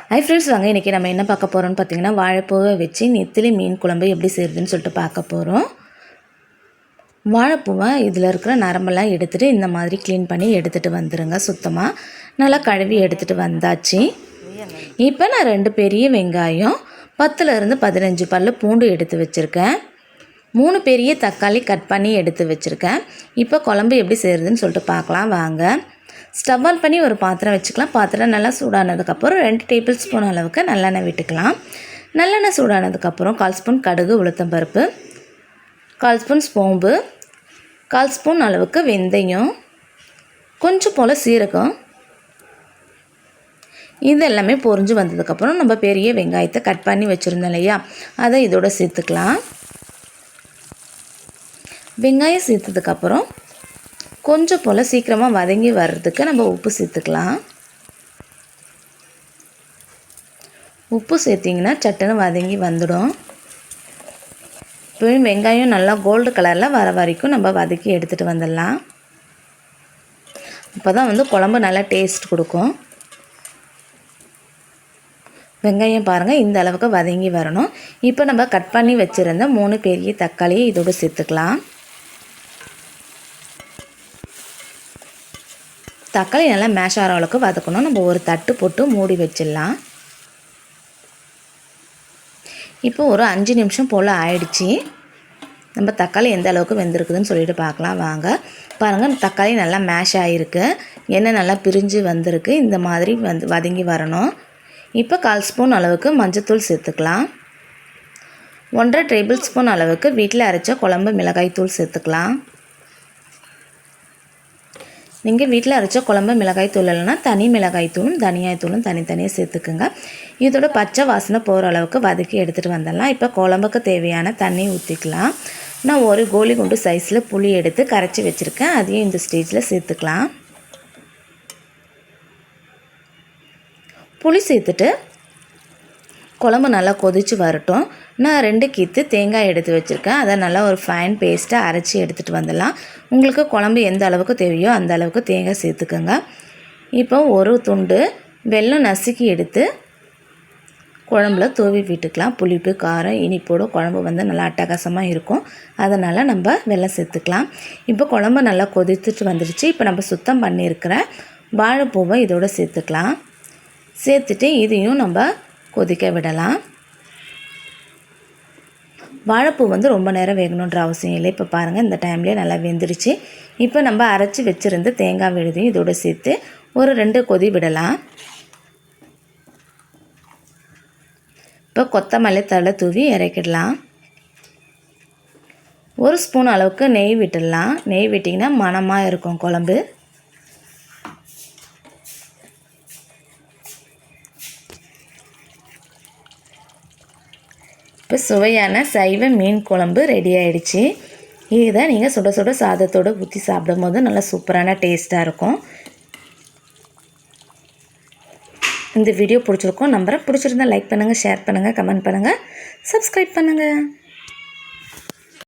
Hi friends, வாங்க இன்றைக்கி நம்ம என்ன பார்க்க போகிறோம்னு பார்த்தீங்கன்னா, வாழைப்பூவை வச்சு நெத்திலி மீன் குழம்பு எப்படி செய்கிறதுன்னு சொல்லிட்டு பார்க்க போகிறோம். வாழைப்பூவை இதில் இருக்கிற நரம்பெல்லாம் எடுத்துகிட்டு இந்த மாதிரி க்ளீன் பண்ணி எடுத்துகிட்டு வந்துடுங்க. சுத்தமாக நல்லா கழுவி எடுத்துகிட்டு வந்தாச்சு. இப்போ நான் 2 பெரிய வெங்காயம், 10லேருந்து 15 பல் பூண்டு எடுத்து வச்சுருக்கேன். 3 பெரிய தக்காளி கட் பண்ணி எடுத்து வச்சுருக்கேன். இப்போ குழம்பு எப்படி செய்கிறதுன்னு சொல்லிட்டு பார்க்கலாம் வாங்க. ஸ்டவ் ஆன் பண்ணி ஒரு பாத்திரம் வச்சுக்கலாம். பாத்திரம் நல்லா சூடானதுக்கப்புறம் 2 டேபிள் ஸ்பூன் அளவுக்கு நல்லெண்ணெய் விட்டுக்கலாம். நல்லெண்ணெய் சூடானதுக்கப்புறம் 1/4 ஸ்பூன் கடுகு, உளுத்தம்பருப்பு, 1/4 ஸ்பூன் சோம்பு, 1/4 ஸ்பூன் அளவுக்கு வெந்தயம், கொஞ்சம் போல் சீரகம். இது எல்லாமே பொரிஞ்சு வந்ததுக்கப்புறம் நம்ம பெரிய வெங்காயத்தை கட் பண்ணி வச்சுருந்தோம் இல்லையா, அதை இதோட சேர்த்துக்கலாம். வெங்காயம் சேர்த்ததுக்கப்புறம் கொஞ்சம் போல் சீக்கிரமாக வதங்கி வர்றதுக்கு நம்ம உப்பு சேர்த்துக்கலாம். உப்பு சேர்த்திங்கன்னா சட்டுன்னு வதங்கி வந்துடும். இப்போ வெங்காயம் நல்லா கோல்டு கலரில் வர வரைக்கும் நம்ம வதக்கி எடுத்துகிட்டு வந்துடலாம். அப்போ தான் குழம்பு நல்லா டேஸ்ட் கொடுக்கும். வெங்காயம் பாருங்கள், இந்த அளவுக்கு வதங்கி வரணும். இப்போ நம்ம கட் பண்ணி வச்சுருந்த 3 பெரிய தக்காளியை இதோடு சேர்த்துக்கலாம். தக்காளி நல்லா மேஷ் ஆகிற அளவுக்கு வதக்கணும். நம்ம ஒரு தட்டு போட்டு மூடி வச்சிடலாம். இப்போ ஒரு 5 நிமிஷம் போல் ஆயிடுச்சு. நம்ம தக்காளி எந்த அளவுக்கு வெந்திருக்குதுன்னு சொல்லிட்டு பார்க்கலாம் வாங்க. பாருங்கள், தக்காளி நல்லா மேஷ் ஆகிருக்கு, எண்ணெய் நல்லா பிரிஞ்சு வந்திருக்கு. இந்த மாதிரி வதங்கி வரணும். இப்போ 1/4 ஸ்பூன் அளவுக்கு மஞ்சள்தூள் சேர்த்துக்கலாம். 1.5 டேபிள் ஸ்பூன் அளவுக்கு வீட்டில் அரைச்ச குழம்பு மிளகாய் தூள் சேர்த்துக்கலாம். நீங்கள் வீட்டில் அரைச்ச குழம்பு மிளகாய் தூள் இல்லைன்னா தனி மிளகாய் தூளும் தனியாய் தூளும் தனித்தனியாக சேர்த்துக்குங்க. இதோட பச்சை வாசனை போகிற அளவுக்கு வதக்கி எடுத்துகிட்டு வந்துடலாம். இப்போ குழம்புக்கு தேவையான தண்ணி ஊற்றிக்கலாம். நான் ஒரு கோலி குண்டு சைஸில் புளி எடுத்து கரைச்சி வச்சுருக்கேன். அதையும் இந்த ஸ்டேஜில் சேர்த்துக்கலாம். புளி சேர்த்துட்டு குழம்பு நல்லா கொதித்து வரட்டும். நான் 2 கீத்து தேங்காய் எடுத்து வச்சுருக்கேன். அதை நல்லா ஒரு ஃபைன் பேஸ்ட்டாக அரைச்சி எடுத்துகிட்டு வந்துடலாம். உங்களுக்கு குழம்பு எந்த அளவுக்கு தேவையோ அந்த அளவுக்கு தேங்காய் சேர்த்துக்கோங்க. இப்போ ஒரு துண்டு வெல்லம் நசுக்கி எடுத்து குழம்புல தூவி விட்டுக்கலாம். புளிப்பு, காரம், இனிப்போடு குழம்பு நல்லா அட்டகாசமாக இருக்கும். அதனால் நம்ம வெல்லம் சேர்த்துக்கலாம். இப்போ குழம்பு நல்லா கொதித்துட்டு வந்துடுச்சு. இப்போ நம்ம சுத்தம் பண்ணியிருக்கிற வாழைப்பூவை இதோடு சேர்த்துக்கலாம். சேர்த்துட்டு இதையும் நம்ம கொதிக்க விடலாம். வாழைப்பூ ரொம்ப நேரம் வேகணுன்ற அவசியம் இல்லை. இப்போ பாருங்கள், இந்த டைம்லேயே நல்லா வெந்துடுச்சு. இப்போ நம்ம அரைச்சி வச்சுருந்து தேங்காய் விழுதையும் இதோடு சேர்த்து ஒரு 2 கொதி விடலாம். இப்போ கொத்தமல்லி தழை தூவி இறக்கிடலாம். 1 ஸ்பூன் அளவுக்கு நெய் விட்டுடலாம். நெய் விட்டிங்கன்னா மணமாக இருக்கும் குழம்பு. இப்போ சுவையான சைவ மீன் குழம்பு ரெடி ஆகிடுச்சு. இதை நீங்கள் சுட சுட சாதத்தோடு ஊற்றி சாப்பிடும் போது நல்லா சூப்பரான டேஸ்ட்டாக இருக்கும். இந்த வீடியோ பிடிச்சிருக்கோம் நம்புகிறேன். பிடிச்சிருந்தால் லைக் பண்ணுங்கள், ஷேர் பண்ணுங்கள், கமெண்ட் பண்ணுங்கள், சப்ஸ்கிரைப் பண்ணுங்கள்.